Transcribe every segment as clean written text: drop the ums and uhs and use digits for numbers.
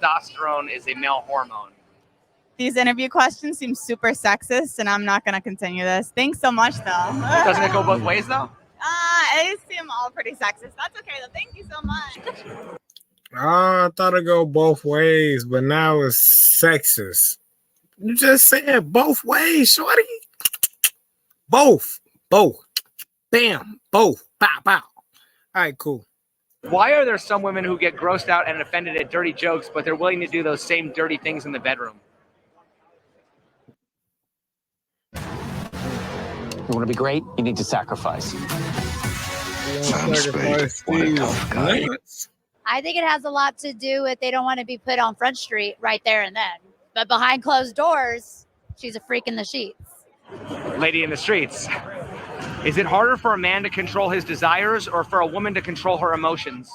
testosterone is a male hormone? These interview questions seem super sexist, and I'm not going to continue this. Thanks so much, though. Doesn't it go both ways, though? They seem all pretty sexist. That's okay, though. Thank you so much. I thought it'd go both ways, but now it's sexist. You just said both ways, shorty. Both. Bam. Both. Pow, pow. All right, cool. Why are there some women who get grossed out and offended at dirty jokes, but they're willing to do those same dirty things in the bedroom? You want to be great? You need to sacrifice. Sacrifice these nuts. I think it has a lot to do with they don't want to be put on Front Street right there and then. But behind closed doors, she's a freak in the sheets. Lady in the streets. Is it harder for a man to control his desires or for a woman to control her emotions?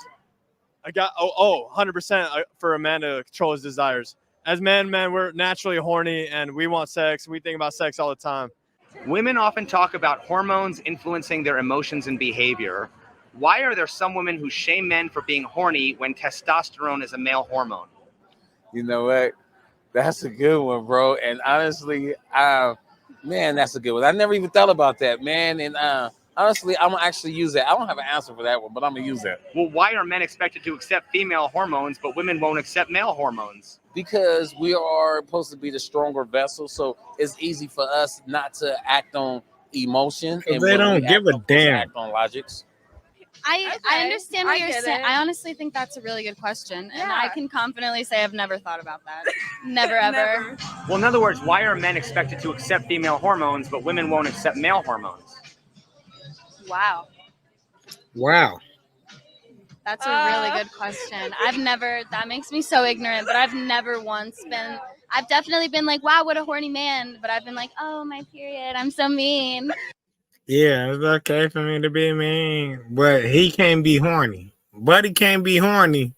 100% for a man to control his desires. As men, we're naturally horny and we want sex. We think about sex all the time. Women often talk about hormones influencing their emotions and behavior. Why are there some women who shame men for being horny when testosterone is a male hormone? You know what? That's a good one, bro. And honestly, man, that's a good one. I never even thought about that, man. And honestly, I'm gonna actually use that. I don't have an answer for that one, but I'm gonna use that. Well, why are men expected to accept female hormones, but women won't accept male hormones? Because we are supposed to be the stronger vessel, so it's easy for us not to act on emotion. And they don't give a damn. Act on logics. I understand what you're saying. I honestly think that's a really good question. Yeah. And I can confidently say I've never thought about that. Never, ever. Well, in other words, why are men expected to accept female hormones, but women won't accept male hormones? Wow. That's a really good question. That makes me so ignorant, but I've definitely been like, wow, what a horny man. But I've been like, oh, my period. I'm so mean. Yeah, it's okay for me to be mean, but he can't be horny. Buddy can't be horny,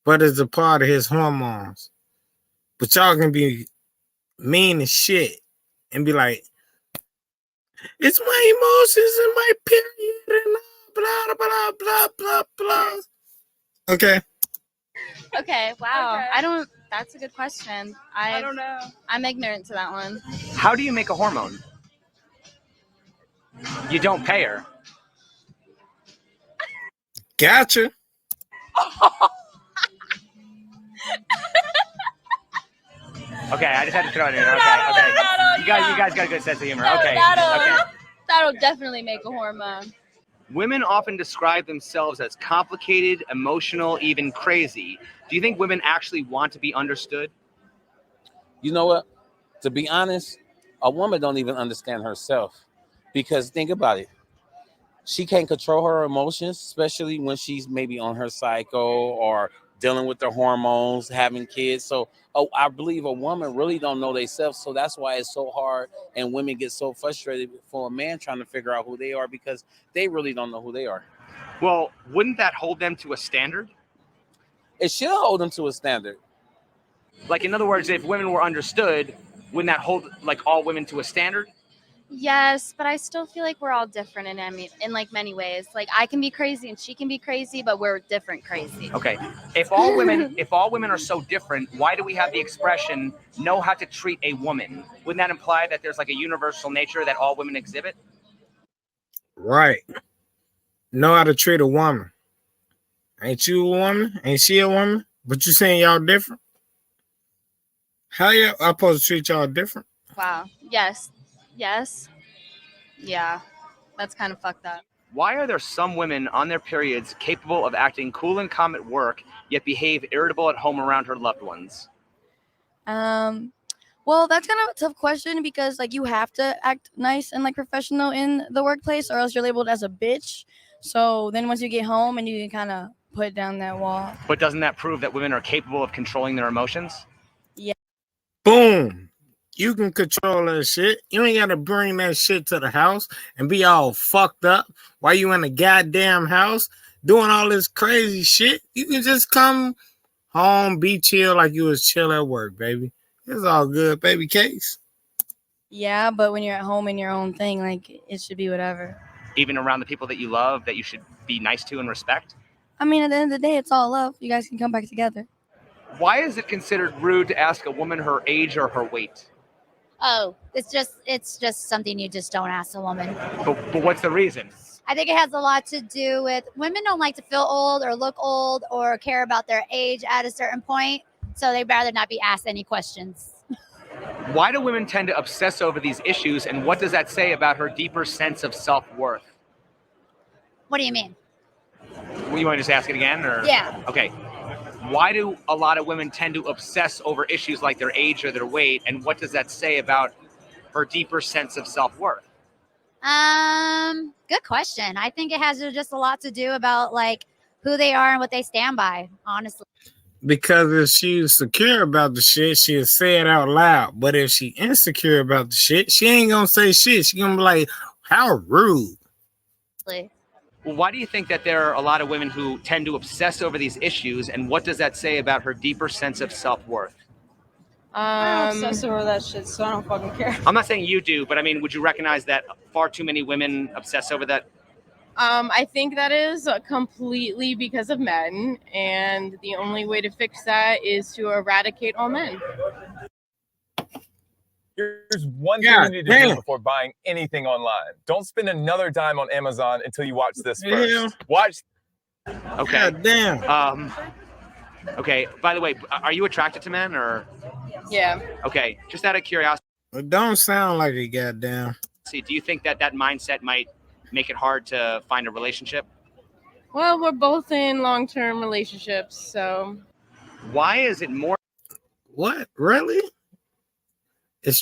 but it's a part of his hormones. But y'all can be mean as shit and be like, it's my emotions and my period and blah, blah, blah, blah, blah. Okay. Okay, wow. Okay. That's a good question. I don't know. I'm ignorant to that one. How do you make a hormone? You don't pay her. Gotcha. Okay, I just had to throw it in. Okay. You guys got a good sense of humor. Okay. That'll definitely make a hormone. Women often describe themselves as complicated, emotional, even crazy. Do you think women actually want to be understood? You know what? To be honest, a woman don't even understand herself. Because think about it. She can't control her emotions, especially when she's maybe on her cycle or dealing with the hormones, having kids. So I believe a woman really don't know themselves. So that's why it's so hard and women get so frustrated for a man trying to figure out who they are because they really don't know who they are. Well, wouldn't that hold them to a standard? It should hold them to a standard. Like, in other words, if women were understood, wouldn't that hold like all women to a standard? Yes, but I still feel like we're all different in like many ways. Like I can be crazy and she can be crazy, but we're different crazy. Okay. If all women are so different, why do we have the expression know how to treat a woman? Wouldn't that imply that there's like a universal nature that all women exhibit? Right. Know how to treat a woman. Ain't you a woman? Ain't she a woman? But you saying y'all different? How y'all supposed to treat y'all different? Wow. Yes. Yeah. That's kind of fucked up. Why are there some women on their periods capable of acting cool and calm at work, yet behave irritable at home around her loved ones? Well, that's kind of a tough question because like you have to act nice and like professional in the workplace or else you're labeled as a bitch. So then once you get home and you can kind of put down that wall. But doesn't that prove that women are capable of controlling their emotions? Yeah. Boom. You can control that shit. You ain't got to bring that shit to the house and be all fucked up while you in the goddamn house doing all this crazy shit. You can just come home, be chill like you was chill at work, baby. It's all good, baby case. Yeah, but when you're at home in your own thing, like it should be whatever. Even around the people that you love, that you should be nice to and respect? I mean, at the end of the day, it's all love. You guys can come back together. Why is it considered rude to ask a woman her age or her weight? Oh, it's just something you just don't ask a woman. But what's the reason? I think it has a lot to do with women don't like to feel old or look old or care about their age at a certain point. So they'd rather not be asked any questions. Why do women tend to obsess over these issues, and what does that say about her deeper sense of self-worth? What do you mean? Well, you want to just ask it again? Or? Yeah. Okay. Why do a lot of women tend to obsess over issues like their age or their weight, and what does that say about her deeper sense of self-worth? Good question. I think it has just a lot to do about like who they are and what they stand by, honestly. Because if she's secure about the shit, she'll say it out loud. But if she insecure about the shit, she ain't gonna say shit. She gonna be like, how rude. Well, why do you think that there are a lot of women who tend to obsess over these issues, and what does that say about her deeper sense of self-worth? I'm obsessed over that shit, so I don't fucking care. I'm not saying you do, but I mean, would you recognize that far too many women obsess over that? I think that is completely because of men, and the only way to fix that is to eradicate all men. Here's one thing you need to do before buying anything online. Don't spend another dime on Amazon until you watch this first. Watch. Okay. God damn. Okay. By the way, are you attracted to men or? Yeah. Okay. Just out of curiosity. It don't sound like it, goddamn. See, do you think that mindset might make it hard to find a relationship? Well, we're both in long-term relationships, so. Why is it more? What? Really?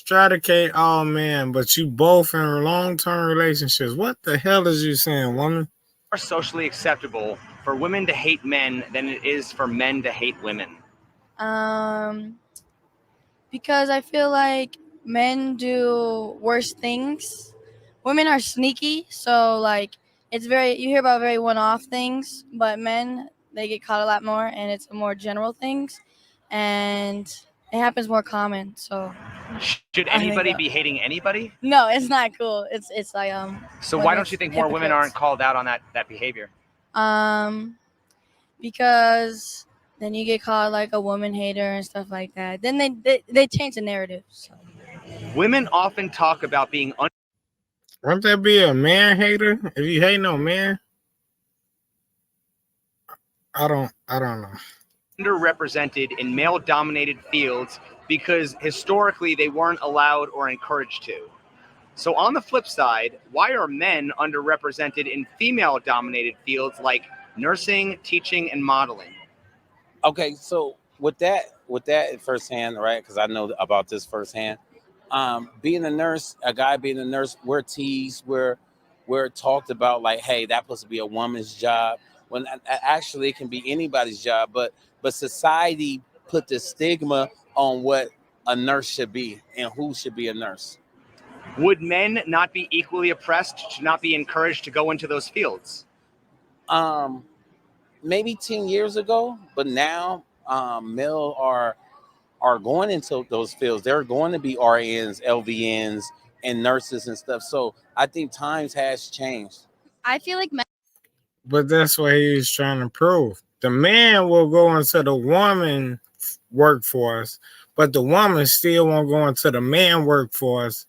Eradicate all men, but you both in long-term relationships. What the hell is you saying, woman? More socially acceptable for women to hate men than it is for men to hate women? Because I feel like men do worse things. Women are sneaky, so like you hear about very one-off things, but men, they get caught a lot more, and it's more general things, and it happens more common. So should anybody be hating anybody? No, it's not cool. It's like So why don't you think more women aren't called out on that behavior? Because then you get called like a woman hater and stuff like that. Then they change the narrative. So. Women often talk about being Wouldn't that be a man hater? If you hate no man? I don't know. underrepresented in male-dominated fields because historically they weren't allowed or encouraged to. So on the flip side, why are men underrepresented in female-dominated fields like nursing, teaching, and modeling? Okay, so with that firsthand, right? Because I know about this firsthand. Being a nurse, a guy being a nurse, we're teased, we're talked about like, hey, that's supposed to be a woman's job. When actually it can be anybody's job, but society put the stigma on what a nurse should be and who should be a nurse. Would men not be equally oppressed, to not be encouraged to go into those fields? Maybe 10 years ago, but now male are going into those fields. They're going to be RNs, LVNs, and nurses and stuff. So I think times has changed. I feel like men. But that's what he's trying to prove. The man will go into the woman workforce, but the woman still won't go into the man workforce.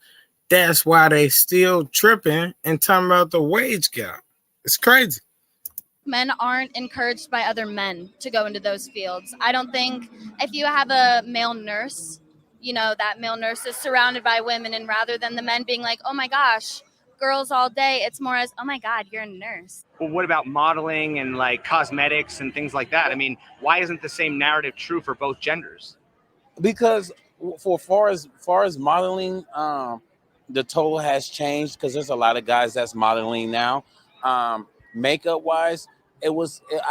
That's why they still tripping and talking about the wage gap. It's crazy. Men aren't encouraged by other men to go into those fields. I don't think if you have a male nurse, that male nurse is surrounded by women, and rather than the men being like, oh my gosh, girls all day, it's more as, oh my God, you're a nurse. Well, what about modeling and like cosmetics and things like that? I mean, why isn't the same narrative true for both genders? Because for far as modeling, the total has changed because there's a lot of guys that's modeling now. Makeup wise,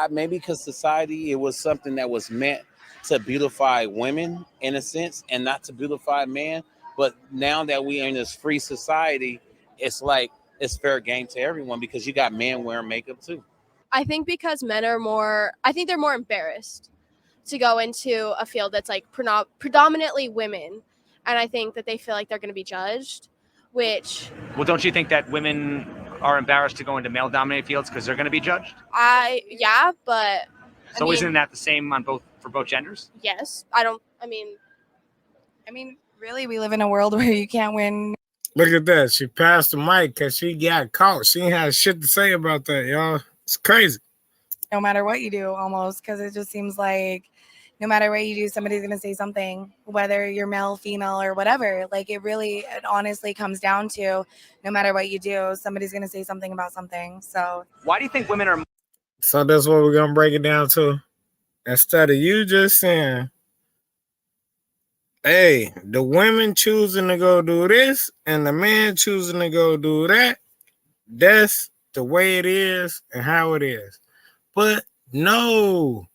maybe because society, it was something that was meant to beautify women in a sense and not to beautify men. But now that we are in this free society, it's like it's fair game to everyone because you got men wearing makeup too. I think because men are they're more embarrassed to go into a field that's like predominantly women. And I think that they feel like they're going to be judged, which. Well, don't you think that women are embarrassed to go into male-dominated fields because they're going to be judged? Yeah, but. So isn't that the same on both for both genders? Yes. I mean, really, we live in a world where you can't win. Look at that. She passed the mic because she got caught. She ain't had shit to say about that, y'all. It's crazy. No matter what you do, almost, because it just seems like no matter what you do, somebody's going to say something, whether you're male, female, or whatever. Like it honestly comes down to no matter what you do, somebody's going to say something about something. So Why do you think women are? So that's what we're going to break it down to. Instead of you just saying, hey, the women choosing to go do this and the man choosing to go do that, that's the way it is and how it is. But no,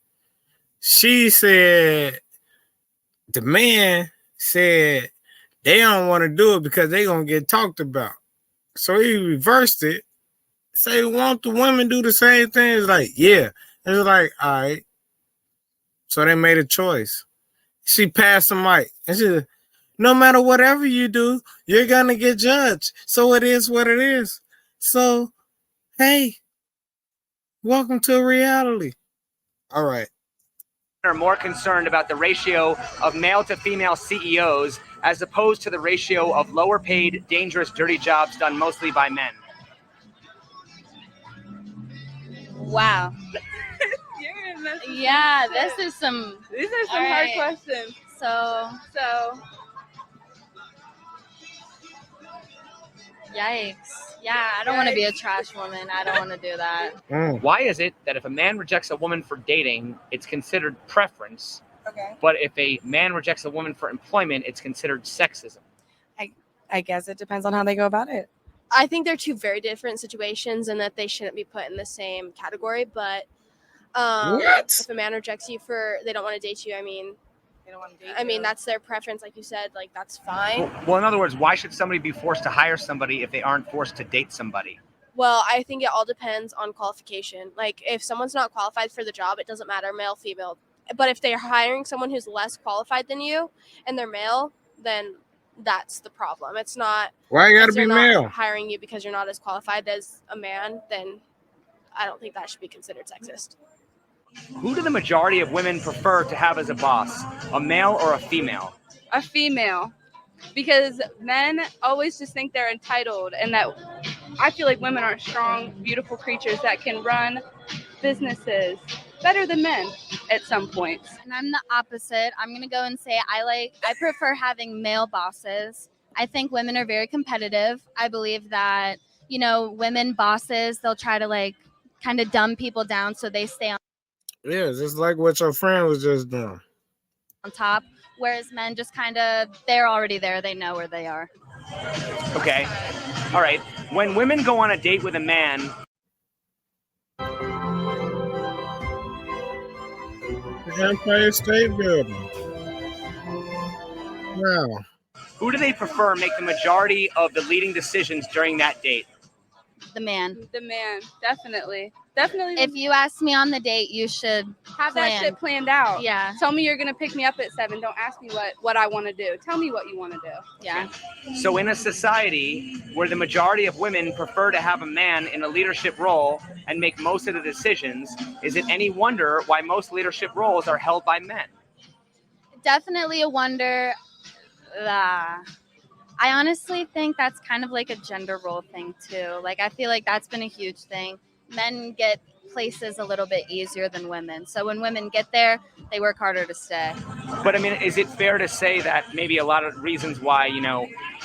she said, the man said they don't want to do it because they're going to get talked about. So he reversed it. Say, won't the women do the same thing? It's like, yeah. It's like, all right. So they made a choice. She passed the mic. And she said, no matter whatever you do, you're going to get judged. So it is what it is. So, hey, welcome to reality. All right. Are more concerned about the ratio of male to female CEOs as opposed to the ratio of lower paid, dangerous, dirty jobs done mostly by men? Wow. Yeah, this is some. These are some All hard right. questions. So, So yikes. Yeah, I don't want to be a trash woman. I don't want to do that. Why is it that if a man rejects a woman for dating, it's considered preference, Okay. but if a man rejects a woman for employment, it's considered sexism? I guess it depends on how they go about it. I think they're two very different situations and that they shouldn't be put in the same category. But What? if a man rejects you for they don't want to date you, I mean, They don't want to date I mean you. that's their preference, like you said. Like that's fine. Well, in other words, why should somebody be forced to hire somebody if they aren't forced to date somebody? Well, I think it all depends on qualification. Like if someone's not qualified for the job, it doesn't matter, male, female. But if they're hiring someone who's less qualified than you and they're male, then that's the problem. It's not. Why you got to if be they're not male? hiring you because you're not as qualified as a man, then I don't think that should be considered sexist. Who do the majority of women prefer to have as a boss, a male or a female? a female, because men always just think they're entitled, and that I feel like women are strong, beautiful creatures that can run businesses better than men at some points. And I'm the opposite. I'm going to go and say I prefer having male bosses. I think women are very competitive. I believe that, women bosses, they'll try to kind of dumb people down so they stay Yeah, just like what your friend was just doing. on top. Whereas men just they're already there. They know where they are. Okay. All right. When women go on a date with a man, The Empire State Building. Wow. who do they prefer make the majority of the leading decisions during that date? The man. The man, definitely. Definitely. If you ask me on the date, you should have that plan. shit planned out. Yeah. Tell me you're going to pick me up at 7. Don't ask me what I want to do. Tell me what you want to do. Yeah. So in a society where the majority of women prefer to have a man in a leadership role and make most of the decisions, is it any wonder why most leadership roles are held by men? Definitely a wonder. I honestly think that's kind of like a gender role thing too. I feel like that's been a huge thing. Men get places a little bit easier than women. So when women get there, they work harder to stay. But I mean, is it fair to say that maybe a lot of reasons why,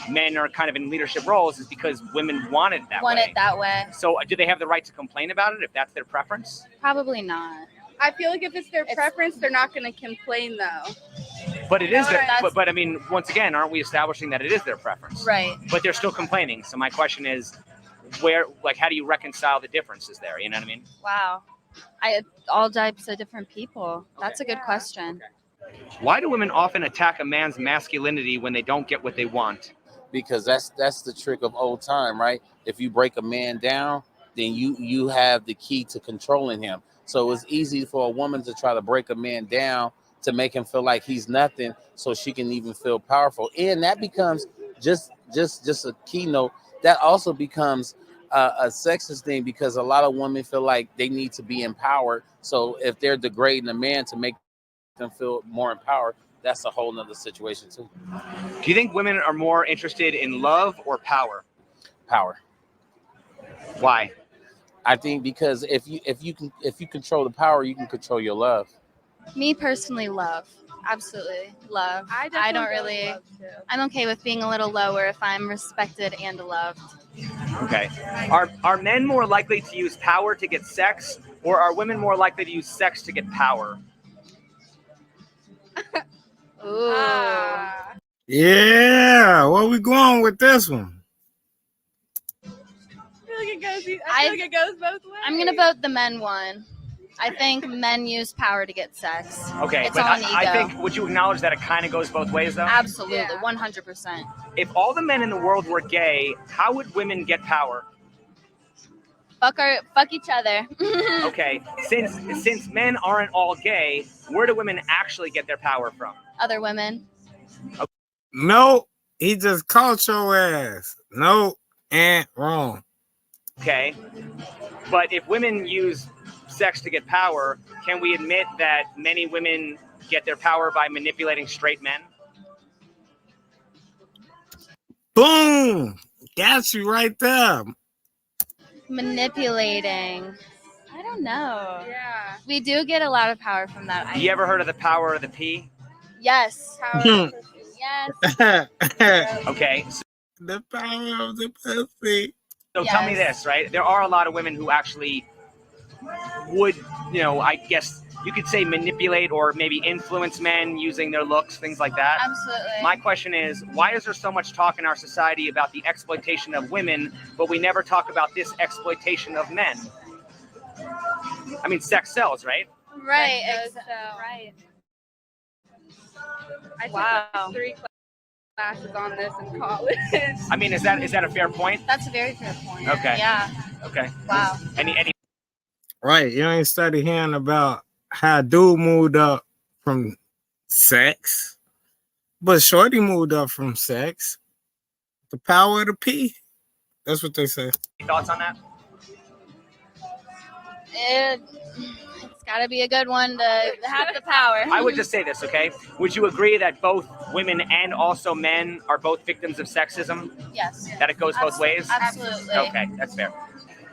men are kind of in leadership roles is because women want it that way? So do they have the right to complain about it if that's their preference? Probably not. I feel like if it's their preference, they're not going to complain though. But it is their, That's- but I mean, once again, aren't we establishing that it is their preference? Right. But they're still complaining. So my question is, how do you reconcile the differences there? You know what I mean? Wow. All types of different people. That's a good question. Why do women often attack a man's masculinity when they don't get what they want? Because that's the trick of old time, right? If you break a man down, then you have the key to controlling him. So it's easy for a woman to try to break a man down to make him feel like he's nothing, so she can even feel powerful. And that becomes just a keynote. That also becomes a sexist thing because a lot of women feel like they need to be empowered. So if they're degrading a man to make them feel more empowered, that's a whole nother situation too. Do you think women are more interested in love or power? Power. Why? I think because if you control the power, you can control your love. Me personally, love. Absolutely love. I don't really. I'm okay with being a little lower if I'm respected and loved. Okay. Are men more likely to use power to get sex, or are women more likely to use sex to get power? Ooh. Yeah, where we going with this one? I feel like it goes both ways. I'm gonna vote the men one. I think men use power to get sex. Okay, It's but all an I ego. think, would you acknowledge that it kind of goes both ways, though? Absolutely, 100%. If all the men in the world were gay, how would women get power? Fuck each other. Okay, since men aren't all gay, where do women actually get their power from? Other women. No, he just caught your ass. No, and wrong. Okay, but if women use sex to get power, can we admit that many women get their power by manipulating straight men? Boom! Got you right there. Manipulating. I don't know. Yeah. We do get a lot of power from that. You ever heard of the power of the P? Yes. Power of the pussy. Yes. Okay. The power of the pussy. So tell me this, right? There are a lot of women who actually would, I guess you could say manipulate or maybe influence men using their looks, things like that. Absolutely. My question is, why is there so much talk in our society about the exploitation of women, but we never talk about this exploitation of men? I mean, sex sells, right? Right. Right. I took Wow. like 3 classes on this in college. I mean, is that a fair point? That's a very fair point. Okay. Yeah. Okay. Wow. Any Right, you ain't study hearing about how dude moved up from sex, but shorty moved up from sex. The power of the P. That's what they say. thoughts on that? It's got to be a good one to have the power. I would just say this, okay? Would you agree that both women and also men are both victims of sexism? Yes. That it goes both ways? Absolutely. Okay, that's fair.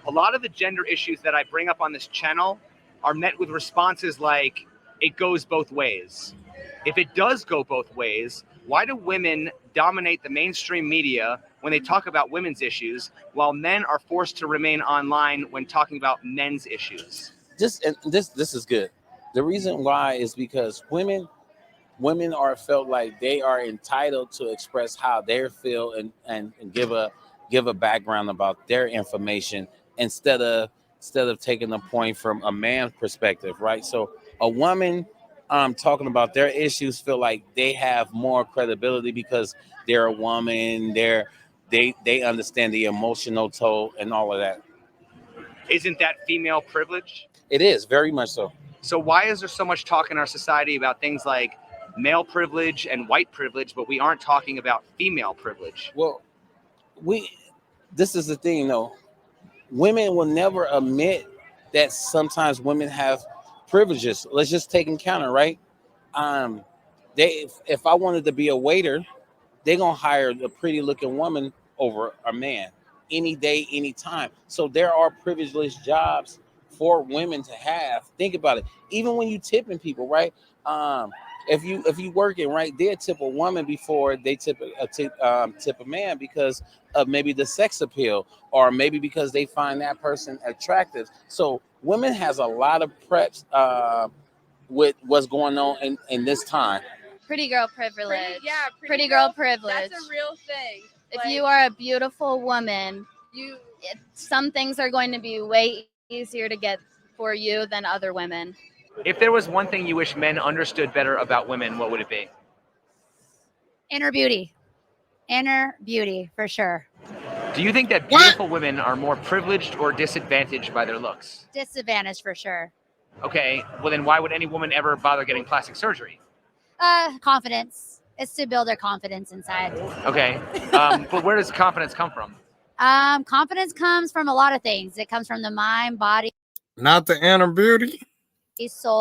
A lot of the gender issues that I bring up on this channel are met with responses like, it goes both ways. If it does go both ways, why do women dominate the mainstream media when they talk about women's issues, while men are forced to remain online when talking about men's issues? This is good. The reason why is because women are felt like they are entitled to express how they feel and give a background about their information instead of taking a point from a man's perspective, right? So a woman talking about their issues feel like they have more credibility because they're a woman, they understand the emotional toll and all of that. Isn't that female privilege? It is, very much so. So why is there so much talk in our society about things like male privilege and white privilege, but we aren't talking about female privilege? Well, this is the thing though. Women will never admit that sometimes women have privileges. Let's just take encounter, right? If I wanted to be a waiter, they're gonna hire a pretty looking woman over a man any day, any time. So there are privileged jobs for women to have. Think about it. Even when you tipping people, right? If you working, right, they'll tip a woman before they tip a man because of maybe the sex appeal, or maybe because they find that person attractive. So women has a lot of preps with what's going on in this time. Pretty girl privilege. Pretty girl girl privilege. That's a real thing. If you are a beautiful woman, some things are going to be way easier to get for you than other women. If there was one thing you wish men understood better about women, what would it be? Inner beauty. Inner beauty, for sure. Do you think that beautiful women are more privileged or disadvantaged by their looks? Disadvantage, for sure. Okay, well then why would any woman ever bother getting plastic surgery? Confidence. It's to build their confidence inside. Okay, but where does confidence come from? Confidence comes from a lot of things. It comes from the mind, body, Not the inner beauty. soul.